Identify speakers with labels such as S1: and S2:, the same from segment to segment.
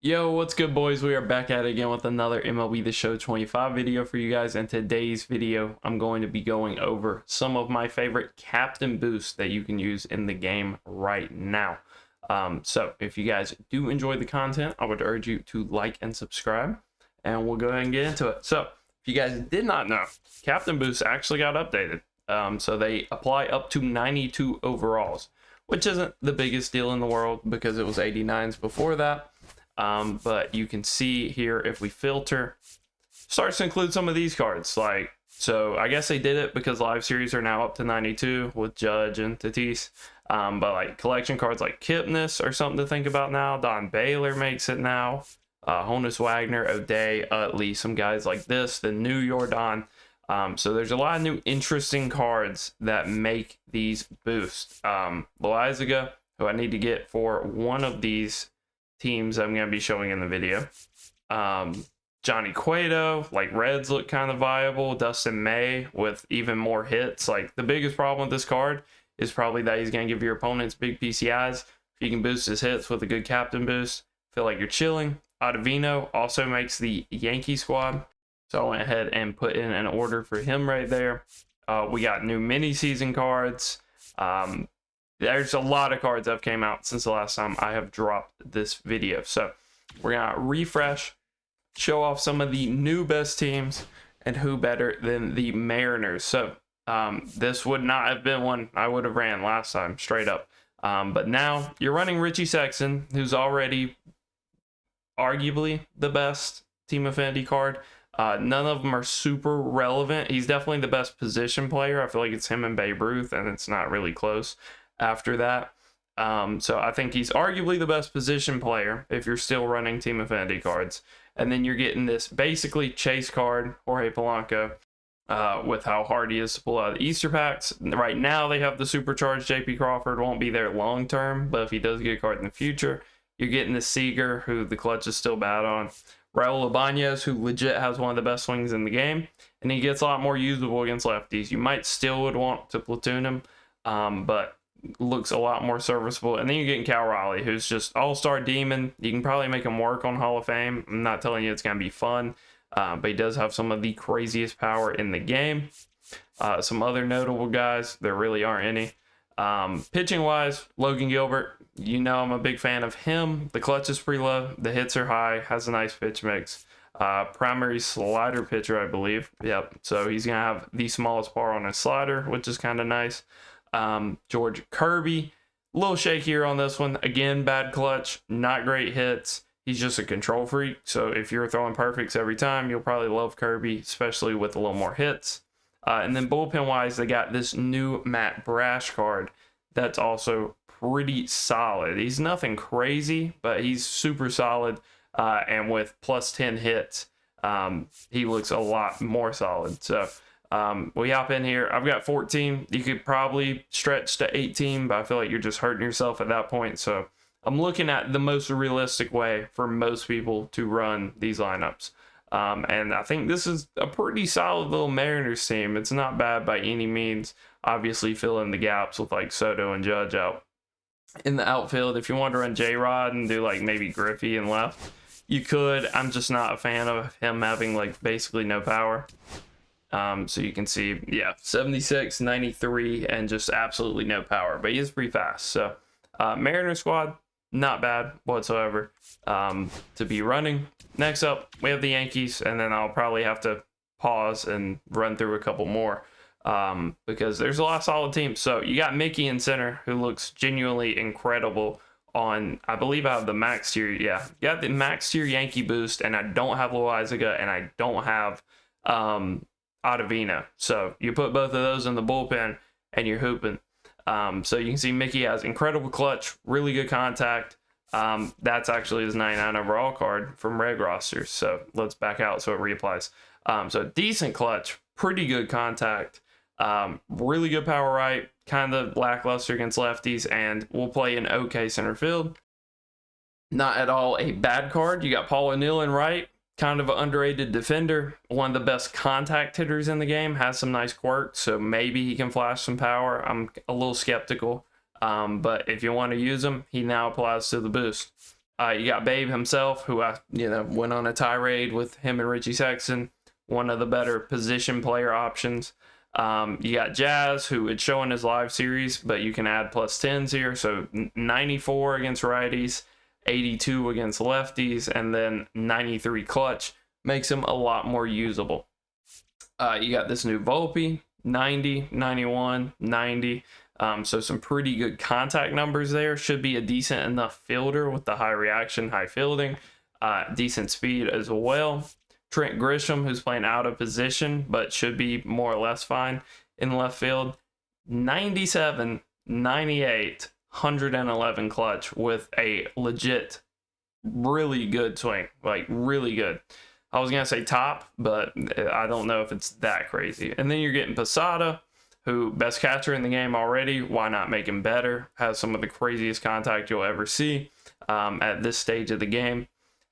S1: Yo, what's good, boys? We are back at it again with another MLB The Show 25 video for you guys. In today's video, I'm going to be going over some of my favorite captain boosts that you can use in the game right now. So if you guys do enjoy the content, I would urge you to like and subscribe, and we'll go ahead and get into it. So if you guys did not know, captain boosts actually got updated. So they apply up to 92 overalls, which isn't the biggest deal in the world because it was 89s before that. But you can see here, if we filter, starts to include some of these cards. So I guess they did it because live series are now up to 92 with Judge and Tatis. But like collection cards like Kipnis are something to think about now. Don Baylor makes it now. Honus Wagner, O'Day, Utley, some guys like this, the new Jordan. So there's a lot of new interesting cards that make these boosts. Loizaga, who I need to get for one of these teams I'm going to be showing in the video. Johnny Cueto, like Reds look kind of viable. Dustin May with even more hits. Like the biggest problem with this card is probably that he's going to give your opponents big PCIs. If you can boost his hits with a good captain boost, feel like you're chilling. Ottavino also makes the Yankee squad. So I went ahead and put in an order for him right there. We got new mini season cards. There's a lot of cards that have came out since the last time I have dropped this video. So we're going to refresh, show off some of the new best teams, and who better than the Mariners. So this would not have been one I would have ran last time, straight up. But now you're running Richie Sexson, who's already arguably the best team affinity card. None of them are super relevant. He's definitely the best position player. I feel like it's him and Babe Ruth, and it's not really close after that. So I think he's arguably the best position player if you're still running team affinity cards. And then you're getting this basically chase card, Jorge Polanco, with how hard he is to pull out of the Easter packs. Right now they have the supercharged JP Crawford, won't be there long term, but if he does get a card in the future, you're getting the Seager, who the clutch is still bad on. Raul Ibanez, who legit has one of the best swings in the game, and he gets a lot more usable against lefties. You might still would want to platoon him, but looks a lot more serviceable. And then you're getting Cal Raleigh, who's just all-star demon. You can probably make him work on Hall of Fame. I'm not telling you it's going to be fun, but he does have some of the craziest power in the game. Some other notable guys, there really aren't any. Pitching wise, Logan Gilbert, you know I'm a big fan of him. The clutch is pretty low, the hits are high, has a nice pitch mix. Primary slider pitcher, I believe. Yep, so he's gonna have the smallest power on his slider, which is kind of nice. George Kirby, a little shakier on this one. Again, bad clutch, not great hits. He's just a control freak, so if you're throwing perfects every time, you'll probably love Kirby, especially with a little more hits. And then bullpen wise, they got this new Matt Brash card that's also pretty solid. He's nothing crazy, but he's super solid, and with plus 10 hits, he looks a lot more solid. So we hop in here. I've got 14. You could probably stretch to 18, but I feel like you're just hurting yourself at that point. So I'm looking at the most realistic way for most people to run these lineups. And I think this is a pretty solid little Mariners team. It's not bad by any means. Obviously, fill in the gaps with like Soto and Judge out in the outfield. If you want to run J-Rod and do like maybe Griffey and left, you could. I'm just not a fan of him having like basically no power. So you can see, yeah, 76, 93, and just absolutely no power, but he is pretty fast. So Mariners squad, not bad whatsoever to be running. Next up, we have the Yankees, and then I'll probably have to pause and run through a couple more because there's a lot of solid teams. So you got Mickey in center, who looks genuinely incredible on, I believe I have the max tier. Yeah, you got the max tier Yankee boost, and I don't have Loizaga, and I don't have Ottavino. So you put both of those in the bullpen, and you're hooping. So you can see Mickey has incredible clutch, really good contact. That's actually his 99 overall card from Reg rosters. So let's back out so it reapplies. So decent clutch, pretty good contact, really good power right, kind of lackluster against lefties, and will play an okay center field. Not at all a bad card. You got Paul O'Neill in right, kind of an underrated defender, one of the best contact hitters in the game, has some nice quirks, so maybe he can flash some power. I'm a little skeptical, but if you want to use him, he now applies to the boost. You got Babe himself, who I went on a tirade with him and Richie Sexton, one of the better position player options. You got Jazz, who it's showing his live series, but you can add plus 10s here. So 94 against righties, 82 against lefties, and then 93 clutch. Makes him a lot more usable. You got this new Volpe, 90, 91, 90. So some pretty good contact numbers there. Should be a decent enough fielder with the high reaction, high fielding, decent speed as well. Trent Grisham, who's playing out of position, but should be more or less fine in left field. 97, 98, 111 clutch with a legit, really good swing. Like, really good. I was going to say top, but I don't know if it's that crazy. And then you're getting Posada, who best catcher in the game already. Why not make him better? Has some of the craziest contact you'll ever see at this stage of the game.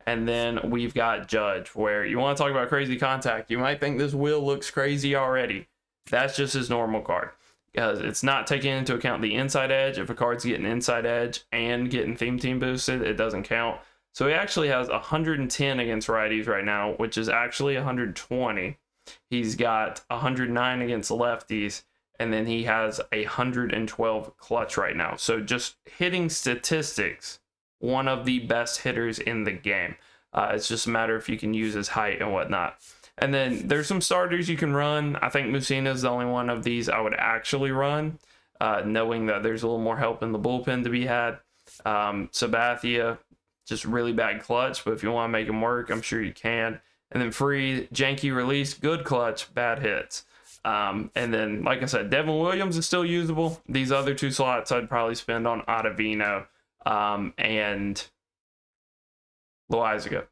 S1: And then we've got Judge, where you want to talk about crazy contact. You might think this wheel looks crazy already. That's just his normal card, because it's not taking into account the inside edge. If a card's getting inside edge and getting theme team boosted, it doesn't count. So he actually has 110 against righties right now, which is actually 120. He's got 109 against lefties, and then he has 112 clutch right now. So just hitting statistics, one of the best hitters in the game. It's just a matter if you can use his height and whatnot. And then there's some starters you can run. I think Mussina is the only one of these I would actually run, knowing that there's a little more help in the bullpen to be had. Sabathia, just really bad clutch, but if you want to make him work, I'm sure you can. And then Free, janky release, good clutch, bad hits. And then, like I said, Devin Williams is still usable. These other two slots I'd probably spend on Ottavino and Loizaga.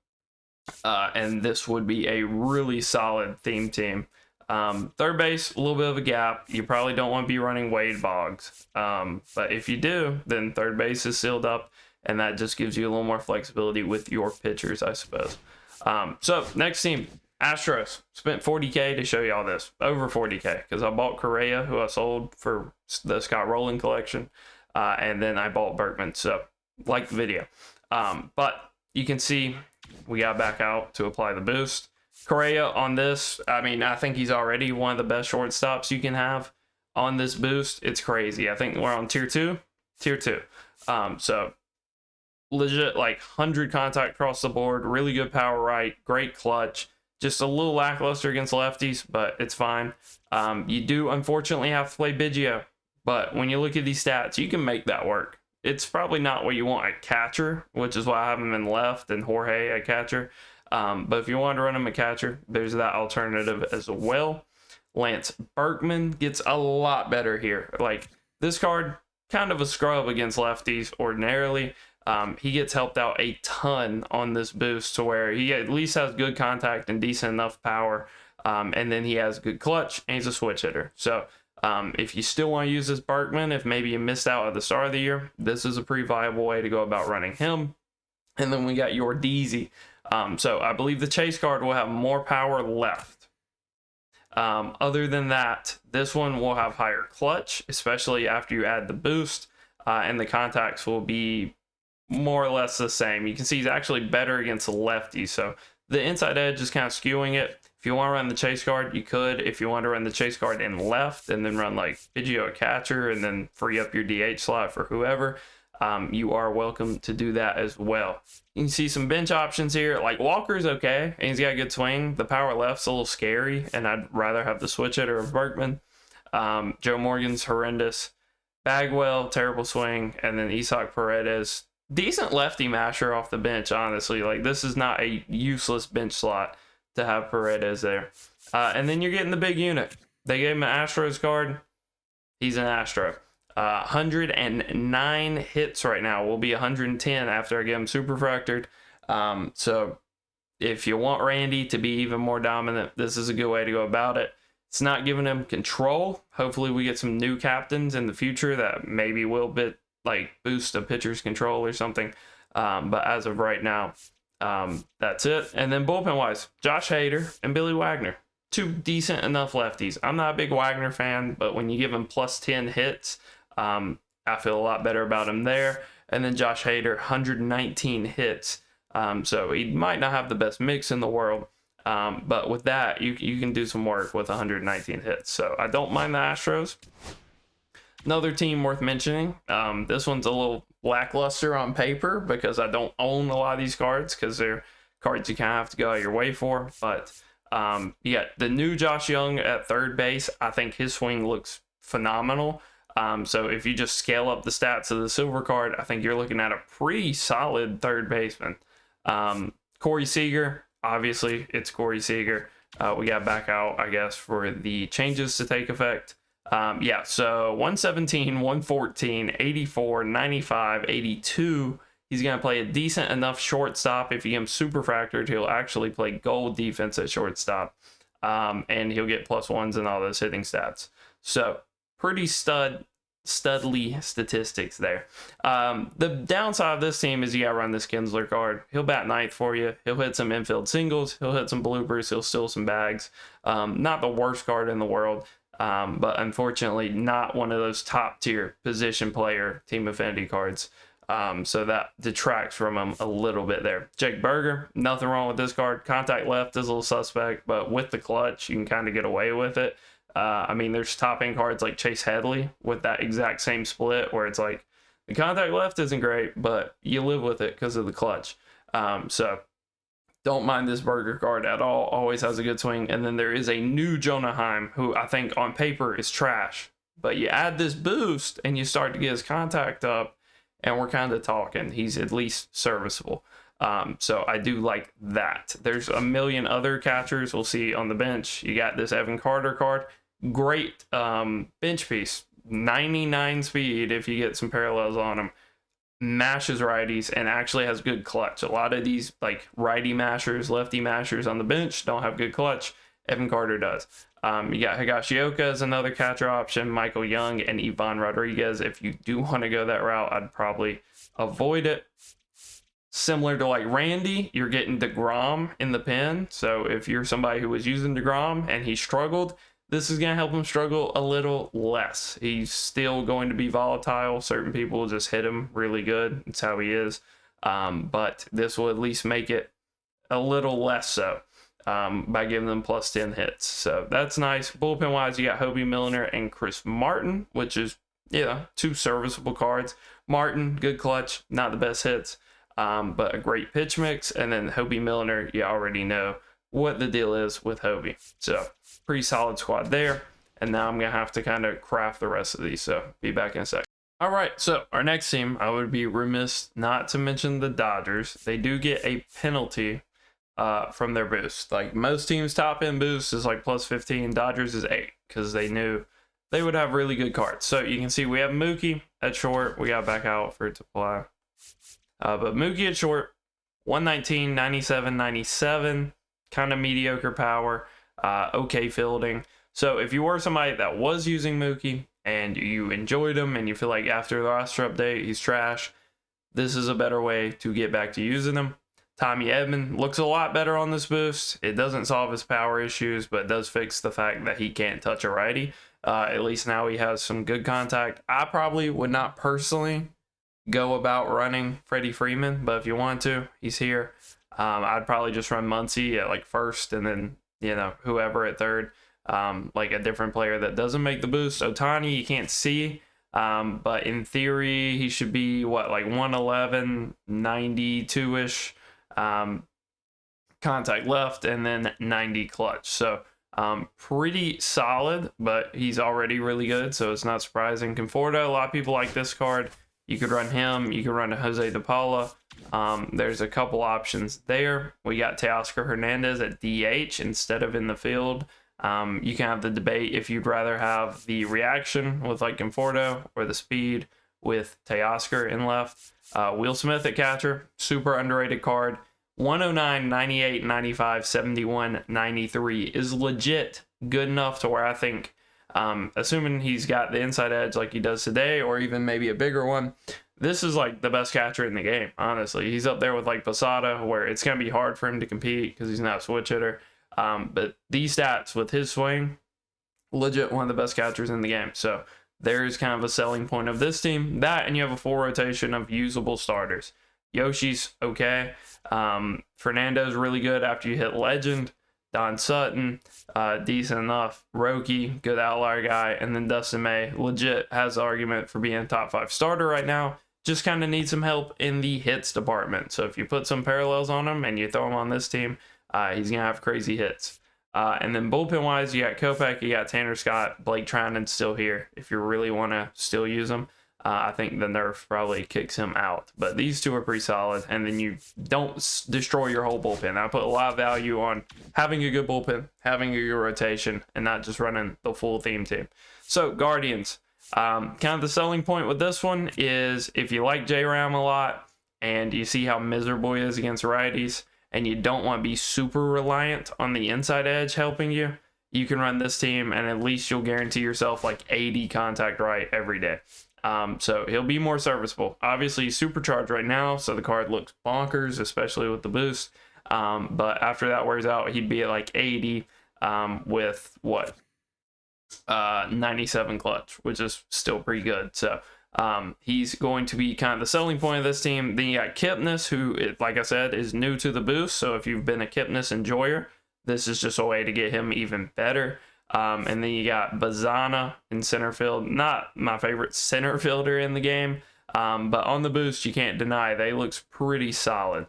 S1: And this would be a really solid theme team. Third base, a little bit of a gap. You probably don't want to be running Wade Boggs. But if you do, then third base is sealed up, and that just gives you a little more flexibility with your pitchers, I suppose. So next team, Astros. Spent $40K to show you all this. Over $40K, because I bought Correa, who I sold for the Scott Rowland collection. And then I bought Bergman. So like the video. But you can see we got back out to apply the boost. Correa on this, I mean, I think he's already one of the best shortstops you can have on this boost. It's crazy. I think we're on tier 2. So legit, like 100 contact across the board, really good power right, great clutch. Just a little lackluster against lefties, but it's fine. You do unfortunately have to play Biggio, but when you look at these stats, you can make that work. It's probably not what you want at catcher, which is why I have him in left and Jorge at catcher. But if you want to run him at catcher, there's that alternative as well. Lance Berkman gets a lot better here. Like, this card, kind of a scrub against lefties ordinarily. He gets helped out a ton on this boost to where he at least has good contact and decent enough power. And then he has good clutch, and he's a switch hitter. So if you still want to use this Berkman, if maybe you missed out at the start of the year, this is a pretty viable way to go about running him. And then we got your DZ. So I believe the chase card will have more power left. Other than that, this one will have higher clutch, especially after you add the boost, and the contacts will be more or less the same. You can see he's actually better against the lefty, so the inside edge is kind of skewing it. If you want to run the chase card, you could. If you want to run the chase card in left and then run like Biggio at catcher and then free up your DH slot for whoever, you are welcome to do that as well. You can see some bench options here. Like, Walker's okay, and he's got a good swing. The power left's a little scary, and I'd rather have the switch hitter of Berkman. Joe Morgan's horrendous. Bagwell, terrible swing. And then Isaac Paredes, decent lefty masher off the bench, honestly. Like, this is not a useless bench slot to have Paredes there. And then you're getting the big unit. They gave him an Astros card. He's an Astro. 109 hits right now. Will be 110 after I get him super fractured. So if you want Randy to be even more dominant, this is a good way to go about it. It's not giving him control. Hopefully we get some new captains in the future that maybe will boost a pitcher's control or something. But as of right now, that's it. And then bullpen wise, Josh Hader and Billy Wagner, two decent enough lefties. I'm not a big Wagner fan, but when you give him plus 10 hits, I feel a lot better about him there. And then Josh Hader, 119 hits. So he might not have the best mix in the world, but with that, you can do some work with 119 hits. So I don't mind the Astros. Another team worth mentioning. This one's a little lackluster on paper because I don't own a lot of these cards because they're cards you kind of have to go out your way for. But yeah, the new Josh Young at third base, I think his swing looks phenomenal. So if you just scale up the stats of the silver card, I think you're looking at a pretty solid third baseman. Corey Seager, obviously it's Corey Seager. We got back out, I guess, for the changes to take effect. Yeah, so 117, 114, 84, 95, 82. He's going to play a decent enough shortstop. If you get him super factored, he'll actually play gold defense at shortstop. And he'll get +1s and all those hitting stats. So pretty studly statistics there. The downside of this team is you got to run this Kinsler card. He'll bat ninth for you. He'll hit some infield singles. He'll hit some bloopers. He'll steal some bags. Not the worst card in the world. But unfortunately not one of those top tier position player team affinity cards. So that detracts from him a little bit there. Jake Berger, nothing wrong with this card. Contact left is a little suspect, but with the clutch, you can kind of get away with it. I mean, there's top end cards like Chase Headley with that exact same split where it's like the contact left isn't great, but you live with it because of the clutch. So don't mind this Berger card at all. Always has a good swing. And then there is a new Jonah Heim, who I think on paper is trash. But you add this boost and you start to get his contact up, and we're kind of talking. He's at least serviceable. So I do like that. There's a million other catchers we'll see on the bench. You got this Evan Carter card. Great bench piece. 99 speed if you get some parallels on him. Mashes righties and actually has good clutch. A lot of these like righty mashers, lefty mashers on the bench don't have good clutch. Evan Carter does. You got Higashioka as another catcher option, Michael Young and Ivan Rodriguez. If you do want to go that route, I'd probably avoid it. Similar to like Randy, you're getting DeGrom in the pen. So if you're somebody who was using DeGrom and he struggled, this is going to help him struggle a little less. He's still going to be volatile. Certain people will just hit him really good. It's how he is. But this will at least make it a little less so by giving them +10 hits. So that's nice. Bullpen-wise, you got Hobie Milner and Chris Martin, which is, two serviceable cards. Martin, good clutch, not the best hits, but a great pitch mix. And then Hobie Milner, you already know what the deal is with Hobie. So pretty solid squad there. And now I'm going to have to kind of craft the rest of these. So be back in a sec. All right. So our next team, I would be remiss not to mention the Dodgers. They do get a penalty from their boost. Like most teams' top end boost is like +15. Dodgers is 8 because they knew they would have really good cards. So you can see we have Mookie at short. We got back out for it to play. But Mookie at short, 119, 97, 97. Kind of mediocre power, okay fielding. So if you were somebody that was using Mookie and you enjoyed him and you feel like after the roster update he's trash, this is a better way to get back to using him. Tommy Edman looks a lot better on this boost. It doesn't solve his power issues, but it does fix the fact that he can't touch a righty. At least now he has some good contact. I probably would not personally go about running Freddie Freeman, but if you want to, he's here. I'd probably just run Muncy at like first and then, whoever at third, like a different player that doesn't make the boost. Ohtani, you can't see, but in theory, he should be like 111, 92-ish, contact left, and then 90 clutch. So pretty solid, but he's already really good, so it's not surprising. Conforto, a lot of people like this card. You could run him. You could run a Jose De Paula. There's a couple options there. We got Teoscar Hernandez at DH instead of in the field. You can have the debate if you'd rather have the reaction with like Conforto or the speed with Teoscar in left. Will Smith at catcher, super underrated card. 109, 98, 95, 71, 93 is legit good enough to where I think, assuming he's got the inside edge like he does today, or even maybe a bigger one, this is like the best catcher in the game, honestly. He's up there with like Posada, where it's going to be hard for him to compete because he's not a switch hitter. But these stats with his swing, legit one of the best catchers in the game. So there's kind of a selling point of this team. That, and you have a full rotation of usable starters. Yoshi's okay. Fernando's really good after you hit legend. Don Sutton, decent enough. Roki, good outlier guy. And then Dustin May, legit has the argument for being a top 5 starter right now. Just kind of needs some help in the hits department. So if you put some parallels on him and you throw him on this team, he's going to have crazy hits. And then bullpen-wise, you got Kopech, you got Tanner Scott, Blake Treinen's still here. If you really want to still use him, I think the nerf probably kicks him out. But these two are pretty solid, and then you don't destroy your whole bullpen. I put a lot of value on having a good bullpen, having a good rotation, and not just running the full theme team. So, Guardians. Kind of the selling point with this one is if you like J-Ram a lot and you see how miserable he is against righties and you don't want to be super reliant on the inside edge helping you, you can run this team and at least you'll guarantee yourself like 80 contact right every day. So he'll be more serviceable. Obviously, he's supercharged right now, so the card looks bonkers, especially with the boost. But after that wears out, he'd be at like 80 with what? 97 clutch, which is still pretty good. So he's going to be kind of the selling point of this team. Then you got Kipnis, who, like I said, is new to the boost. So if you've been a Kipnis enjoyer, this is just a way to get him even better. And then you got Bazana in center field. Not my favorite center fielder in the game, but on the boost, you can't deny they looks pretty solid.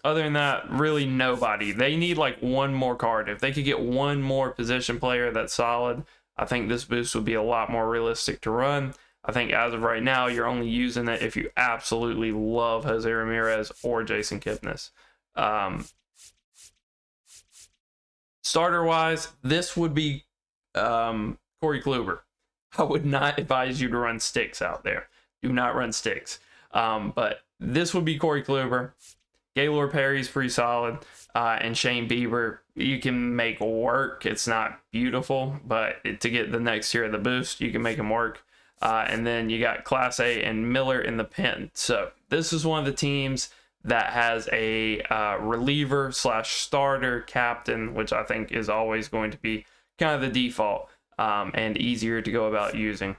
S1: Other than that, really nobody. They need like one more card. If they could get one more position player that's solid, I think this boost would be a lot more realistic to run. I think as of right now, you're only using it if you absolutely love Jose Ramirez or Jason Kipnis. Starter-wise, this would be Corey Kluber. I would not advise you to run sticks out there. Do not run sticks. But this would be Corey Kluber. Gaylord Perry's pretty solid. And Shane Bieber, you can make work. It's not beautiful, but to get the next tier of the boost, you can make him work. And then you got Class A and Miller in the pen. So this is one of the teams that has a reliever / starter captain, which I think is always going to be kind of the default and easier to go about using.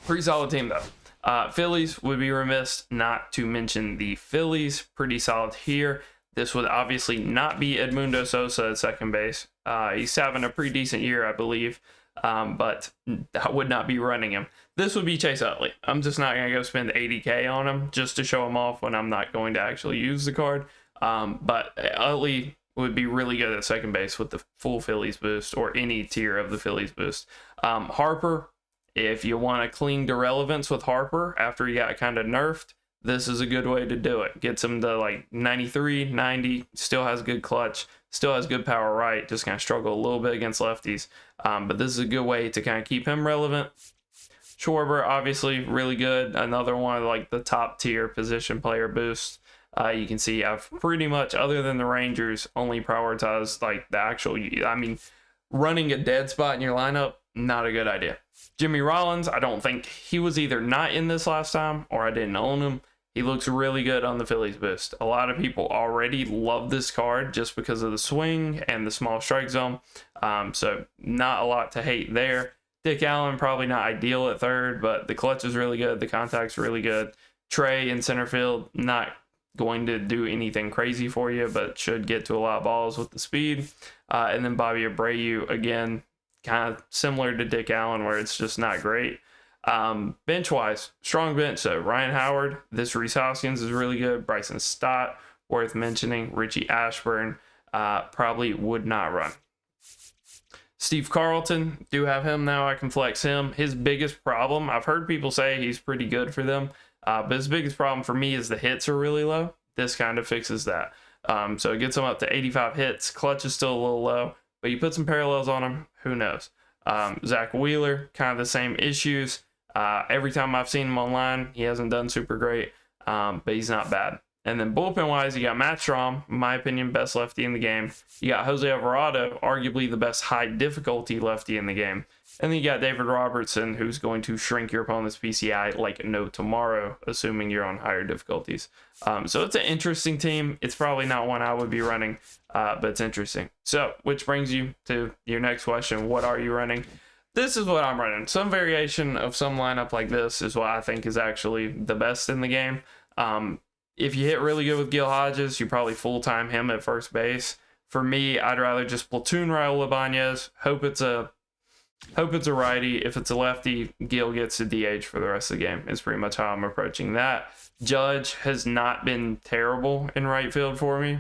S1: Pretty solid team though. Phillies would be remiss not to mention the Phillies. Pretty solid here. This would obviously not be Edmundo Sosa at second base. He's having a pretty decent year, I believe, but I would not be running him. This would be Chase Utley. I'm just not going to go spend $80K on him just to show him off when I'm not going to actually use the card. But Utley would be really good at second base with the full Phillies boost or any tier of the Phillies boost. Harper, if you want to cling to relevance with Harper after he got kind of nerfed, this is a good way to do it. Gets him to like 93, 90, still has good clutch, still has good power right, just kind of struggle a little bit against lefties. But this is a good way to kind of keep him relevant. Schwarber, obviously, really good. Another one of like the top tier position player boosts. You can see I've pretty much, other than the Rangers, only prioritized like the actual, I mean, running a dead spot in your lineup, not a good idea. Jimmy Rollins, I don't think he was either not in this last time or I didn't own him. He looks really good on the Phillies boost. A lot of people already love this card just because of the swing and the small strike zone. So not a lot to hate there. Dick Allen, probably not ideal at third, but the clutch is really good. The contact's really good. Trey in center field, not going to do anything crazy for you, but should get to a lot of balls with the speed. And then Bobby Abreu, again, kind of similar to Dick Allen, where it's just not great. Bench wise, strong bench. So Ryan Howard, this Rhys Hoskins is really good. Bryson Stott, worth mentioning. Richie Ashburn, probably would not run. Steve Carlton, do have him now. I can flex him. His biggest problem, I've heard people say he's pretty good for them, but his biggest problem for me is the hits are really low. This kind of fixes that. So it gets him up to 85 hits. Clutch is still a little low, but you put some parallels on him, who knows? Zach Wheeler, kind of the same issues. Every time I've seen him online, he hasn't done super great, but he's not bad. And then bullpen-wise, you got Matt Strahm, in my opinion, best lefty in the game. You got Jose Alvarado, arguably the best high-difficulty lefty in the game. And then you got David Robertson, who's going to shrink your opponent's PCI like no tomorrow, assuming you're on higher difficulties. So it's an interesting team. It's probably not one I would be running, but it's interesting. So, which brings you to your next question. What are you running? this is what I'm running. Some variation of some lineup like this is what I think is actually the best in the game. If you hit really good with Gil Hodges, you probably full-time him at first base. For me, I'd rather just platoon Raul Ibanez. Hope it's a righty. If it's a lefty, Gil gets to DH for the rest of the game. Is pretty much how I'm approaching that. Judge has not been terrible in right field for me.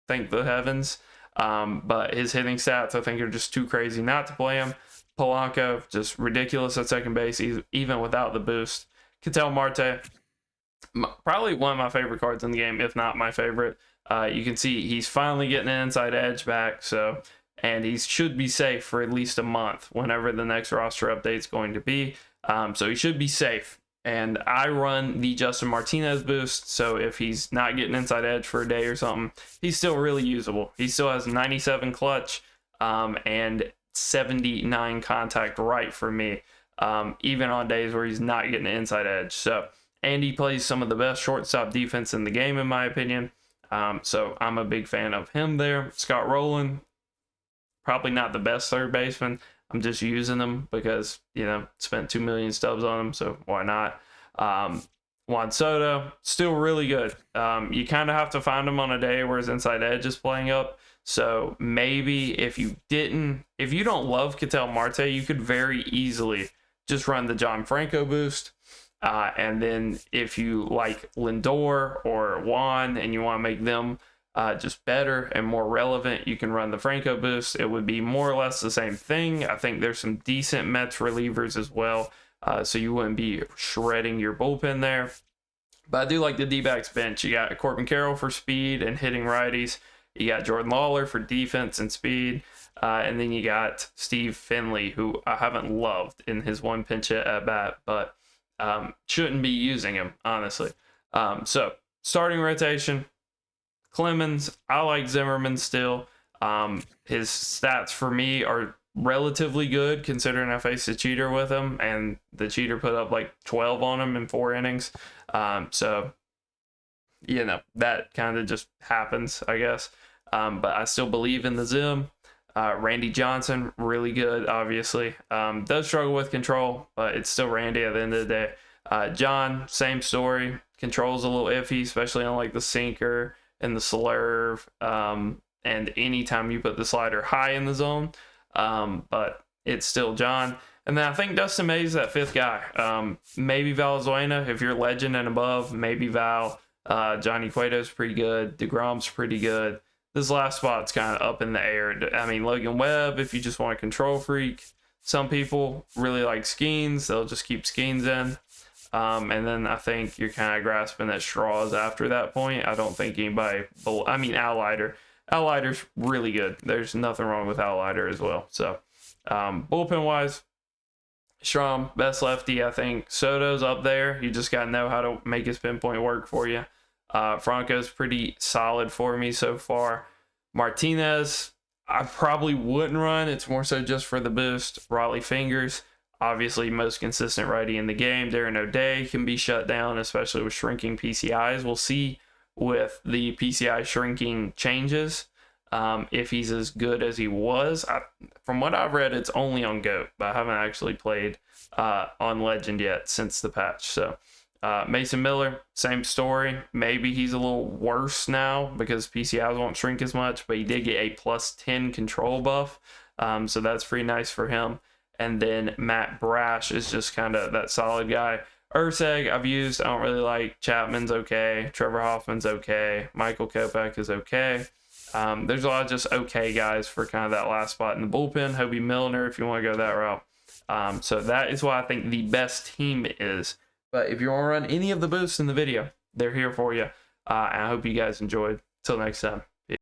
S1: Thank the heavens. But his hitting stats, I think, are just too crazy not to play him. Polanco, just ridiculous at second base, even without the boost. Ketel Marte, probably one of my favorite cards in the game, if not my favorite. You can see he's finally getting an inside edge back, and he should be safe for at least a month whenever the next roster update is going to be. So he should be safe. And I run the Justin Martinez boost, so if he's not getting inside edge for a day or something, he's still really usable. He still has 97 clutch and 79 contact right for me, even on days where he's not getting an inside edge. So, and he plays some of the best shortstop defense in the game, in my opinion. So I'm a big fan of him there. Scott Rowland, probably not the best third baseman. I'm just using them because, spent 2 million stubs on them, so why not? Juan Soto, still really good. You kind of have to find him on a day where his inside edge is playing up. So maybe if you don't love Ketel Marte, you could very easily just run the John Franco boost. And then if you like Lindor or Juan and you want to make them just better and more relevant, you can run the Franco boost. It would be more or less the same thing. I think there's some decent Mets relievers as well, so you wouldn't be shredding your bullpen there. But I do like the D-backs bench. You got Corbin Carroll for speed and hitting righties. You got Jordan Lawler for defense and speed. And then you got Steve Finley, who I haven't loved in his one pinch hit at bat, but shouldn't be using him, honestly. So starting rotation, Clemens, I like Zimmerman still. His stats for me are relatively good considering I faced a cheater with him, and the cheater put up like 12 on him in 4 innings. So, that kind of just happens, I guess. But I still believe in the Zim. Randy Johnson, really good, obviously. Does struggle with control, but it's still Randy at the end of the day. John, same story. Control's a little iffy, especially on like the sinker and the slurve, and anytime you put the slider high in the zone, but it's still John. And then I think Dustin May is that 5th guy. Maybe Valenzuela, if you're legend and above, maybe Val. Johnny Cueto's pretty good. DeGrom's pretty good. This last spot's kind of up in the air. I mean, Logan Webb, if you just want a control freak. Some people really like Skeens. They'll just keep Skeens in. And then I think you're kind of grasping at straws after that point. I don't think anybody... Outlider. Outlider's really good. There's nothing wrong with Outlider as well. So, bullpen-wise, Strom, best lefty, I think. Soto's up there. You just got to know how to make his pinpoint work for you. Franco's pretty solid for me so far. Martinez, I probably wouldn't run. It's more so just for the boost. Raleigh Fingers, obviously most consistent righty in the game. Darren O'Day can be shut down, especially with shrinking PCIs. We'll see with the PCI shrinking changes if he's as good as he was. From what I've read, it's only on GOAT, but I haven't actually played on Legend yet since the patch. So Mason Miller, same story. Maybe he's a little worse now because PCIs won't shrink as much, but he did get a +10 control buff, so that's pretty nice for him. And then Matt Brash is just kind of that solid guy. Urseg I've used. I don't really like. Chapman's okay. Trevor Hoffman's okay. Michael Kopech is okay. There's a lot of just okay guys for kind of that last spot in the bullpen. Hobie Milner, if you want to go that route. So that is what I think the best team is. But if you want to run any of the boosts in the video, they're here for you. And I hope you guys enjoyed. Till next time.